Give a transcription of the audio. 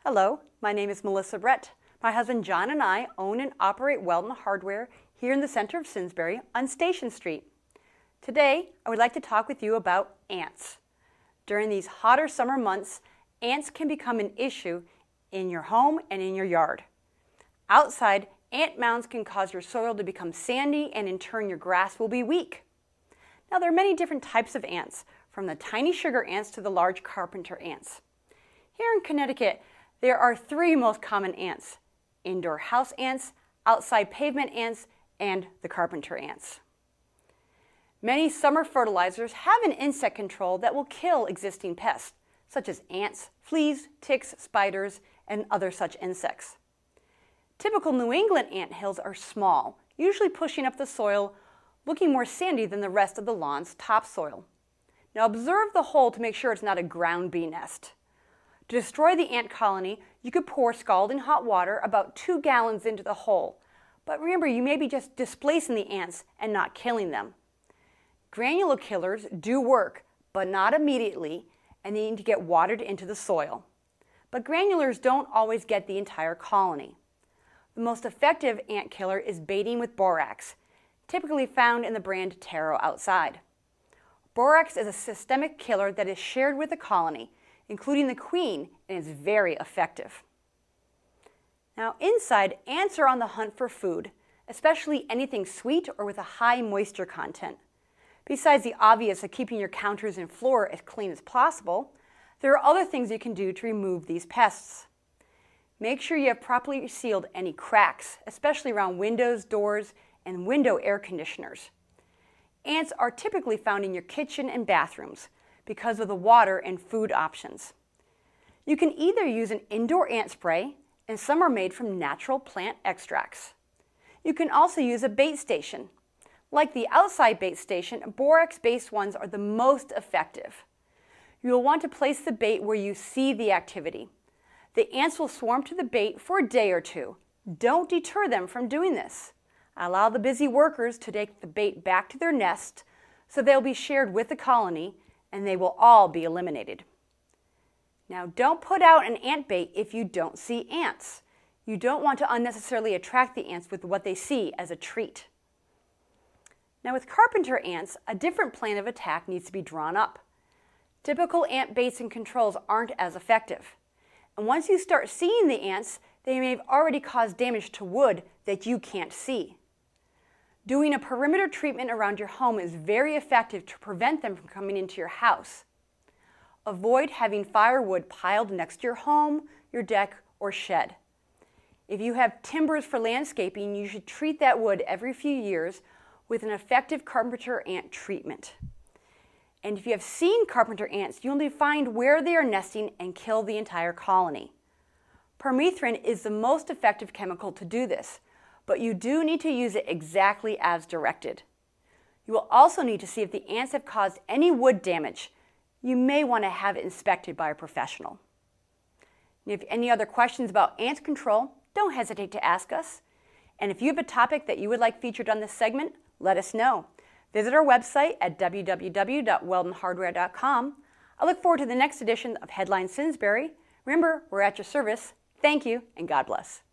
Hello, my name is Melissa Brett. My husband John and I own and operate Welden Hardware here in the center of Simsbury on Station Street. Today, I would like to talk with you about ants. During these hotter summer months, ants can become an issue in your home and in your yard. Outside, ant mounds can cause your soil to become sandy and in turn your grass will be weak. Now there are many different types of ants, from the tiny sugar ants to the large carpenter ants. Here in Connecticut, there are three most common ants: indoor house ants, outside pavement ants, and the carpenter ants. Many summer fertilizers have an insect control that will kill existing pests, such as ants, fleas, ticks, spiders, and other such insects. Typical New England ant hills are small, usually pushing up the soil, looking more sandy than the rest of the lawn's topsoil. Now observe the hole to make sure it's not a ground bee nest. To destroy the ant colony, you could pour scalding hot water about 2 gallons into the hole. But remember, you may be just displacing the ants and not killing them. Granular killers do work, but not immediately, and they need to get watered into the soil. But granulars don't always get the entire colony. The most effective ant killer is baiting with borax, typically found in the brand Taro Outside. Borax is a systemic killer that is shared with the colony, including the queen, and is very effective. Now inside, ants are on the hunt for food, especially anything sweet or with a high moisture content. Besides the obvious of keeping your counters and floor as clean as possible, there are other things you can do to remove these pests. Make sure you have properly sealed any cracks, especially around windows, doors, and window air conditioners. Ants are typically found in your kitchen and bathrooms because of the water and food options. You can either use an indoor ant spray, and some are made from natural plant extracts. You can also use a bait station. Like the outside bait station, borax-based ones are the most effective. You will want to place the bait where you see the activity. The ants will swarm to the bait for a day or two. Don't deter them from doing this. Allow the busy workers to take the bait back to their nest so they'll be shared with the colony and they will all be eliminated. Now don't put out an ant bait if you don't see ants. You don't want to unnecessarily attract the ants with what they see as a treat. Now with carpenter ants, a different plan of attack needs to be drawn up. Typical ant baits and controls aren't as effective. And once you start seeing the ants, they may have already caused damage to wood that you can't see. Doing a perimeter treatment around your home is very effective to prevent them from coming into your house. Avoid having firewood piled next to your home, your deck, or shed. If you have timbers for landscaping, you should treat that wood every few years with an effective carpenter ant treatment. And if you have seen carpenter ants, you'll need to find where they are nesting and kill the entire colony. Permethrin is the most effective chemical to do this, but you do need to use it exactly as directed. You will also need to see if the ants have caused any wood damage. You may want to have it inspected by a professional. And if you have any other questions about ant control, don't hesitate to ask us. And if you have a topic that you would like featured on this segment, let us know. Visit our website at www.weldenhardware.com. I look forward to the next edition of Headline Simsbury. Remember, we're at your service. Thank you, and God bless.